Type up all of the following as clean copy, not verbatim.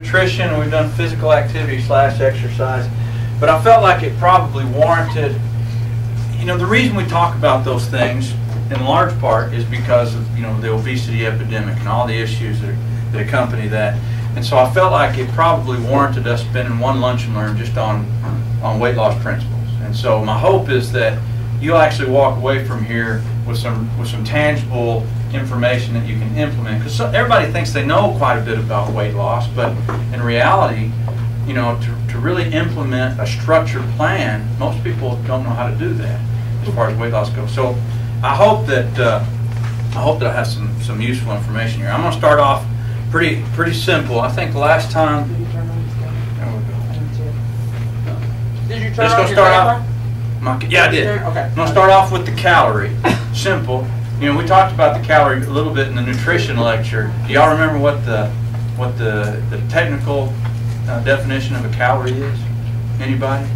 Nutrition, we've done physical activity / exercise, but I felt like it probably warranted, the reason we talk about those things in large part is because of, the obesity epidemic and all the issues that accompany that. And so I felt like it probably warranted us spending one lunch and learn just on weight loss principles. And so my hope is that you'll actually walk away from here with some tangible information that you can implement, because everybody thinks they know quite a bit about weight loss, but in reality, to really implement a structured plan, most people don't know how to do that as far as weight loss goes. So I hope that I have some useful information here. I'm going to start off pretty simple. I think last time. Did you turn on your camera? Yeah, I did. Okay. I'm going to start off with the calorie. Simple. We talked about the calorie a little bit in the nutrition lecture. Do y'all remember what the technical definition of a calorie is? Anybody?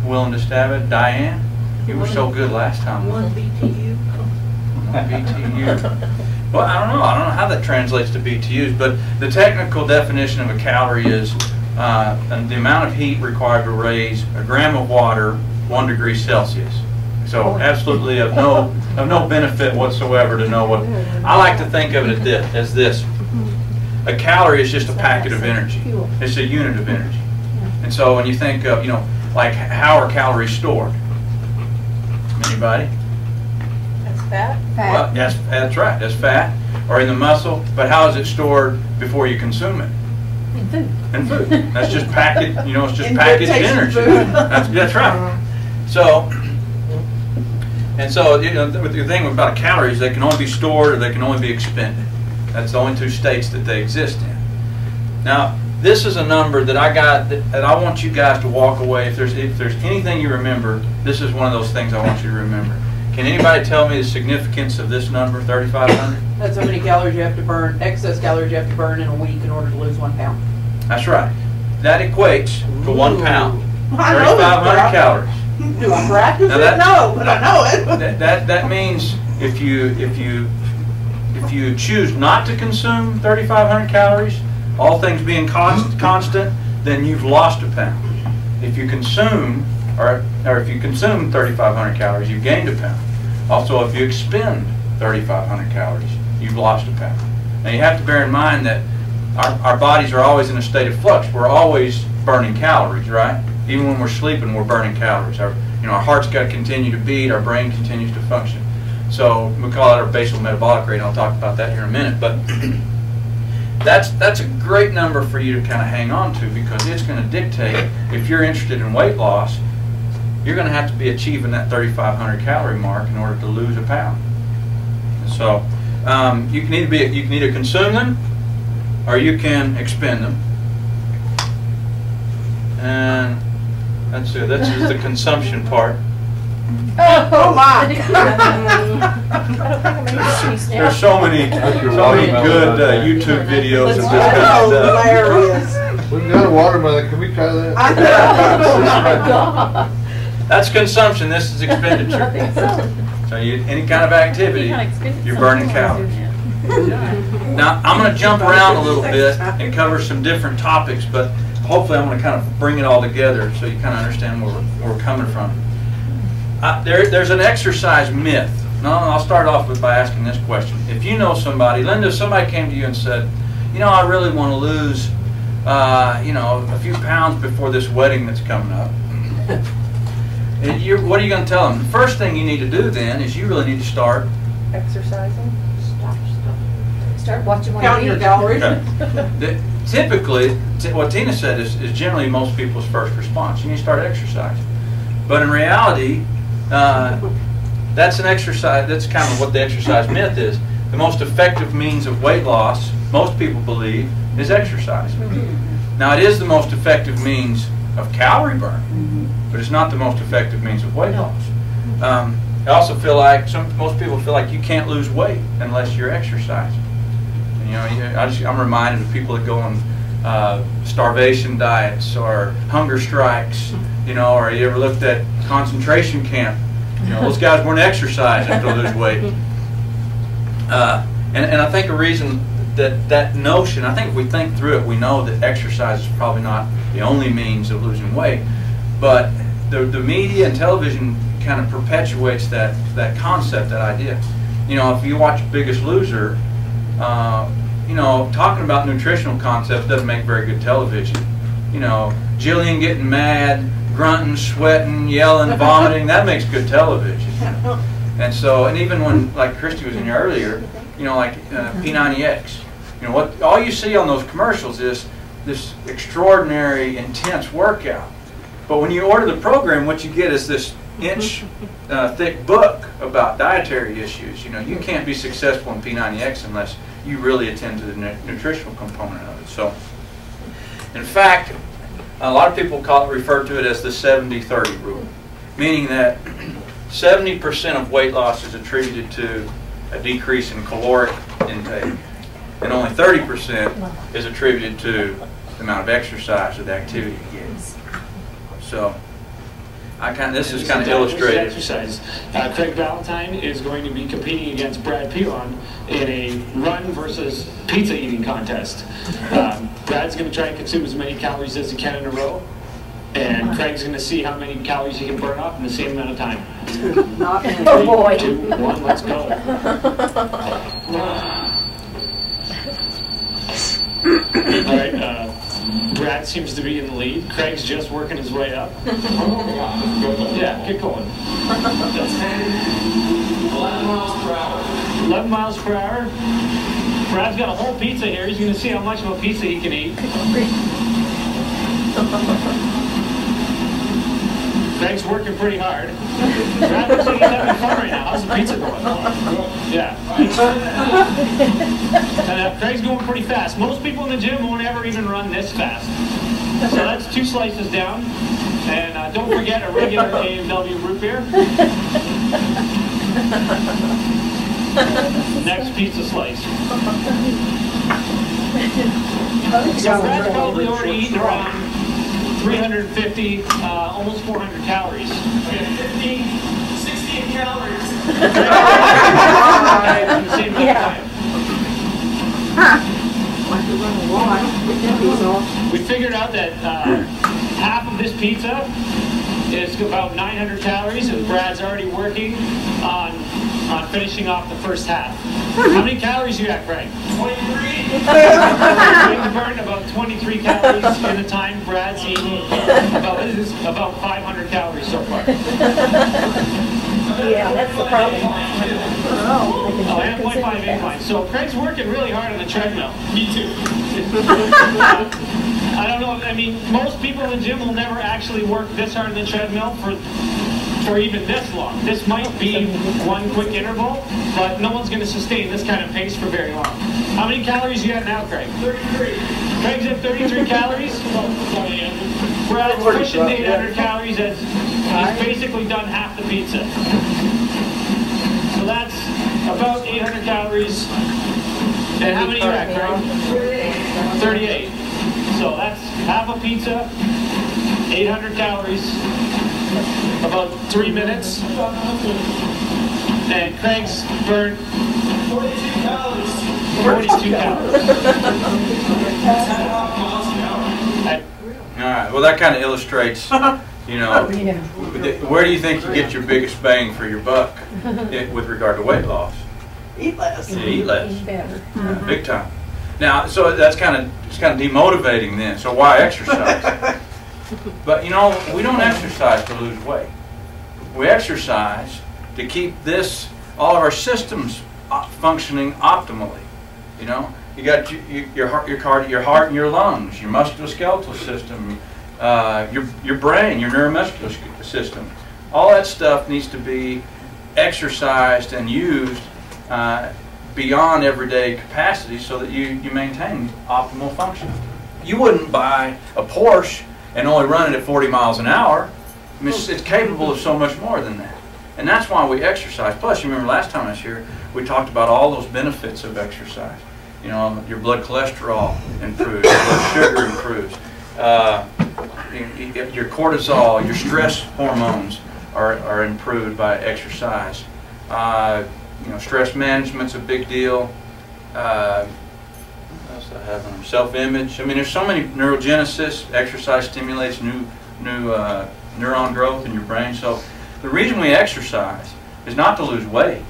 Willing to stab it? Diane? You were so good last time. 1 BTU. 1 BTU. Well, I don't know how that translates to BTUs, but the technical definition of a calorie is the amount of heat required to raise a gram of water 1 degree Celsius. So absolutely of no benefit whatsoever to know what. I like to think of it as this. A calorie is just a packet of energy. It's a unit of energy. And so when you think of, like how are calories stored? Anybody? That's fat. Well, that's right. That's fat or in the muscle. But how is it stored before you consume it? In food. In food. That's just packaged. It's just packaged energy. That's right. So. And so, the thing about calories, they can only be stored or they can only be expended. That's the only two states that they exist in. Now, this is a number that I got that I want you guys to walk away. If there's anything you remember, this is one of those things I want you to remember. Can anybody tell me the significance of this number, 3,500? That's how many calories you have to burn, excess calories you have to burn in a week in order to lose 1 pound. That's right. That equates to 1 pound. I know 3,500 calories. Do I practice it? No, but I know it. That means if you choose not to consume 3,500 calories, all things being constant, then you've lost 1 pound. If you consume or if you consume 3,500 calories, you've gained 1 pound. Also, if you expend 3,500 calories, you've lost 1 pound. Now you have to bear in mind that our bodies are always in a state of flux. We're always burning calories, right? Even when we're sleeping, we're burning calories. Our heart's got to continue to beat. Our brain continues to function. So we call it our basal metabolic rate. I'll talk about that here in a minute. But that's a great number for you to kind of hang on to, because it's going to dictate, if you're interested in weight loss, you're going to have to be achieving that 3,500 calorie mark in order to lose 1 pound. So you can either consume them or you can expend them. And that's it. This is the consumption part. Oh my! There's so many good YouTube videos of this kind of stuff. Hilarious. We've got a watermelon. Can we try that? I know. That's consumption. This is expenditure. So any kind of activity, you're burning calories. Now I'm going to jump around a little bit and cover some different topics, but hopefully I'm going to kind of bring it all together so you kind of understand where we're coming from. There's an exercise myth. No, I'll start off by asking this question. If you know somebody, Linda, if somebody came to you and said, I really want to lose, a few pounds before this wedding that's coming up, what are you going to tell them? The first thing you need to do then is you really need to start Exercising. Start watching what Counting you your eat. calories. Okay. Typically, what Tina said is generally most people's first response. You need to start exercising. But in reality, that's an exercise. That's kind of what the exercise myth is. The most effective means of weight loss, most people believe, is exercise. Now, it is the most effective means of calorie burn, but it's not the most effective means of weight loss. I also feel like most people feel like you can't lose weight unless you're exercising. And, I'm reminded of people that go on starvation diets or hunger strikes. Or you ever looked at concentration camp? Those guys weren't exercising to lose weight. And I think a reason that notion, I think if we think through it, we know that exercise is probably not the only means of losing weight, but the media and television kind of perpetuates that concept, that idea. You know, if you watch Biggest Loser, you know, talking about nutritional concepts doesn't make very good television. You know, Jillian getting mad, grunting, sweating, yelling, vomiting, that makes good television. And so, and even when, like Christy was in here earlier, you know, like P90X, you know, what all you see on those commercials is this extraordinary, intense workout. But when you order the program, what you get is this inch thick book about dietary issues. You know, you can't be successful in P90X unless you really attend to the nutritional component of it. So, in fact, a lot of people refer to it as the 70-30 rule, meaning that 70% of weight loss is attributed to a decrease in caloric intake, and only 30% is attributed to the amount of exercise or the activity you get. So, this is kind of illustrated. Exercise. Craig Valentine is going to be competing against Brad Pilon in a run versus pizza eating contest. Brad's going to try and consume as many calories as he can in a row, and Craig's going to see how many calories he can burn off in the same amount of time. Oh boy. 3, 2, 1, let's go. All right. Brad seems to be in the lead. Craig's just working his way up. Yeah, get going. 11 miles per hour. 11 miles per hour. Brad's got a whole pizza here. He's going to see how much of a pizza he can eat. Craig's working pretty hard. Brad looks like he's having fun right now. How's the pizza going? Yeah. Craig's going pretty fast. Most people in the gym won't ever even run this fast. So that's 2 slices down. And don't forget a regular A&W root beer. Next pizza slice. So Brad's probably already eaten around 350, almost 400 calories. 15, 16 calories. We figured out that half of this pizza is about 900 calories, and Brad's already working on finishing off the first half. How many calories you got, Craig? 23. Craig's burned about 23 calories in the time. Brad's eaten about 500 calories so far. Yeah, that's the problem. Oh, and 0.5 incline. So Craig's working really hard on the treadmill. Me too. I don't know. I mean, most people in the gym will never actually work this hard on the treadmill for even this long. This might be one quick interval, but no one's going to sustain this kind of pace for very long. How many calories you got now, Craig? 33. Craig's at 33 calories. Brad's pushing 800 calories as he's basically done half the pizza. So that's about 800 calories. And how many you got, Craig? 38. So that's half a pizza, 800 calories, about 3 minutes. And Craig's burned 42 calories. 42 calories. All right. Well, that kind of illustrates, you know, where do you think you get your biggest bang for your buck with regard to weight loss? Eat less. Yeah, eat less. Eat better. Yeah, big time. Now, so that's kind of demotivating then. So why exercise? But you know, we don't exercise to lose weight. We exercise to keep all of our systems functioning optimally. You know, you got your heart and your lungs, your musculoskeletal system, your brain, your neuromuscular system. All that stuff needs to be exercised and used beyond everyday capacity so that you maintain optimal function. You wouldn't buy a Porsche and only run it at 40 miles an hour. I mean, it's capable of so much more than that. And that's why we exercise. Plus, you remember last time I was here, we talked about all those benefits of exercise. You know, your blood cholesterol improves, your blood sugar improves, your cortisol, your stress hormones are improved by exercise. You know, stress management's a big deal. else I have on self-image. I mean, there's so many neurogenesis. Exercise stimulates new neuron growth in your brain. So the reason we exercise is not to lose weight.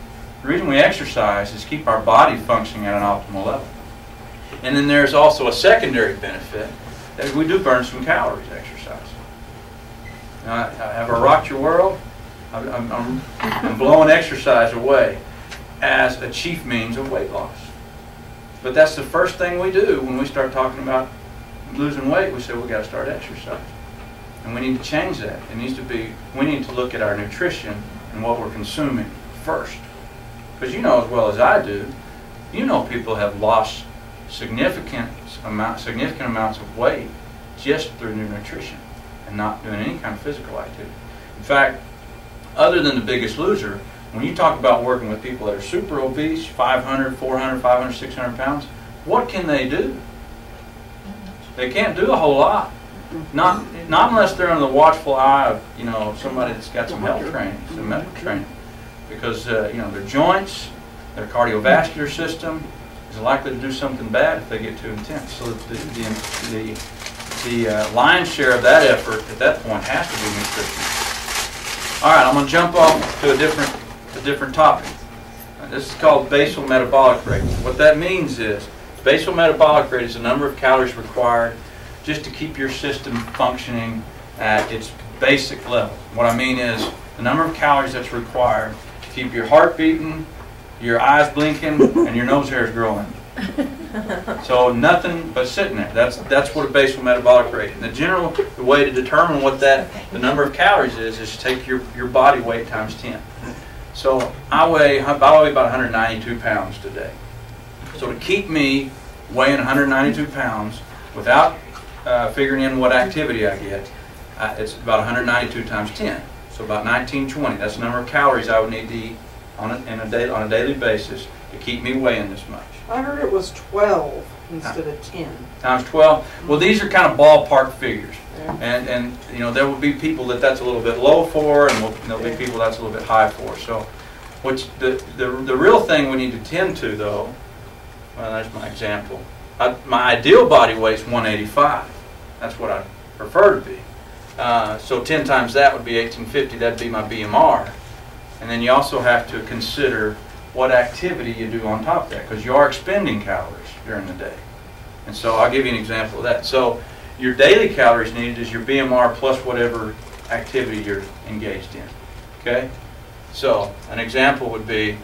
The reason we exercise is keep our body functioning at an optimal level. And then there's also a secondary benefit that we do burn some calories exercising. Now, have I rocked your world? I'm blowing exercise away as a chief means of weight loss. But that's the first thing we do when we start talking about losing weight. We say we got to start exercising, and we need to change that. It needs to be. We need to look at our nutrition and what we're consuming first, because you know as well as I do. You know people have lost significant amounts of weight just through new nutrition and not doing any kind of physical activity. In fact, other than the Biggest Loser, when you talk about working with people that are super obese, 500, 400, 500, 600 pounds, what can they do? They can't do a whole lot. Not unless they're under the watchful eye of somebody that's got some health training, some medical training, because their joints, their cardiovascular system is likely to do something bad if they get too intense. So the lion's share of that effort at that point has to be nutrition. All right, I'm going to jump off to a different topic. This is called basal metabolic rate. What that means is basal metabolic rate is the number of calories required just to keep your system functioning at its basic level. What I mean is the number of calories that's required to keep your heart beating, your eyes blinking, and your nose hairs growing. So nothing but sitting there. That's what a basal metabolic rate is. And the way to determine what the number of calories is to take your body weight times 10. So I weigh about 192 pounds today. So to keep me weighing 192 pounds without figuring in what activity I get, it's about 192 times 10. So about 1920. That's the number of calories I would need to eat on a daily basis to keep me weighing this much. I heard it was 12 instead of 10. Times 12? Well, these are kind of ballpark figures. Yeah. And there will be people that's a little bit low for, and there'll be people that's a little bit high for. So the real thing we need to tend to, though, well, there's my example. My ideal body weight's 185. That's what I prefer to be. So 10 times that would be 1850. That'd be my BMR. And then you also have to consider what activity you do on top of that, because you are expending calories during the day. And so I'll give you an example of that. So your daily calories needed is your BMR plus whatever activity you're engaged in. Okay? So an example would be,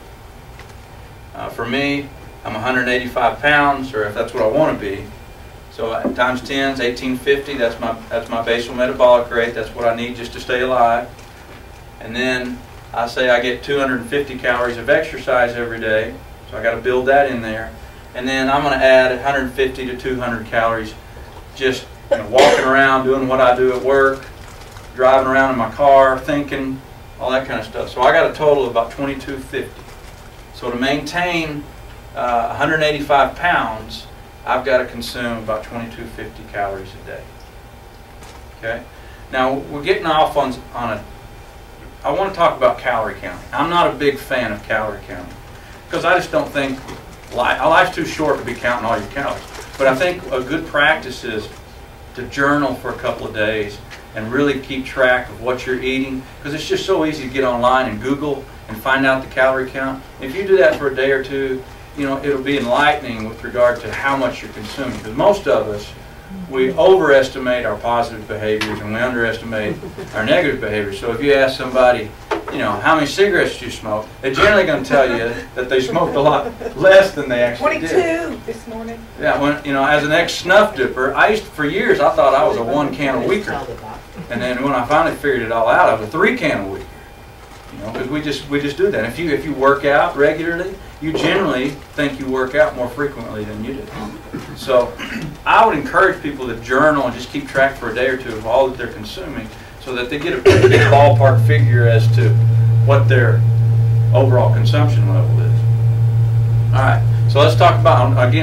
for me, I'm 185 pounds, or if that's what I want to be. So times 10 is 1850. That's my basal metabolic rate. That's what I need just to stay alive. And then I say I get 250 calories of exercise every day, so I got to build that in there. And then I'm going to add 150 to 200 calories just walking around, doing what I do at work, driving around in my car, thinking, all that kind of stuff. So I got a total of about 2250. So to maintain 185 pounds, I've got to consume about 2250 calories a day. Okay? Now we're getting off on I want to talk about calorie counting. I'm not a big fan of calorie counting because I just don't think life's too short to be counting all your calories. But I think a good practice is to journal for a couple of days and really keep track of what you're eating, because it's just so easy to get online and Google and find out the calorie count. If you do that for a day or two, it'll be enlightening with regard to how much you're consuming. Because most of us, we overestimate our positive behaviors and we underestimate our negative behaviors. So if you ask somebody, how many cigarettes do you smoke, they're generally going to tell you that they smoked a lot less than they actually 22 did. this morning. Yeah, as an ex-snuff dipper, for years I thought I was a 1 can a weeker. And then when I finally figured it all out, I was a 3 can a weeker. Because we just do that. If you work out regularly, you generally think you work out more frequently than you do. So I would encourage people to journal and just keep track for a day or two of all that they're consuming, so that they get a pretty good ballpark figure as to what their overall consumption level is. All right, so let's talk about, again,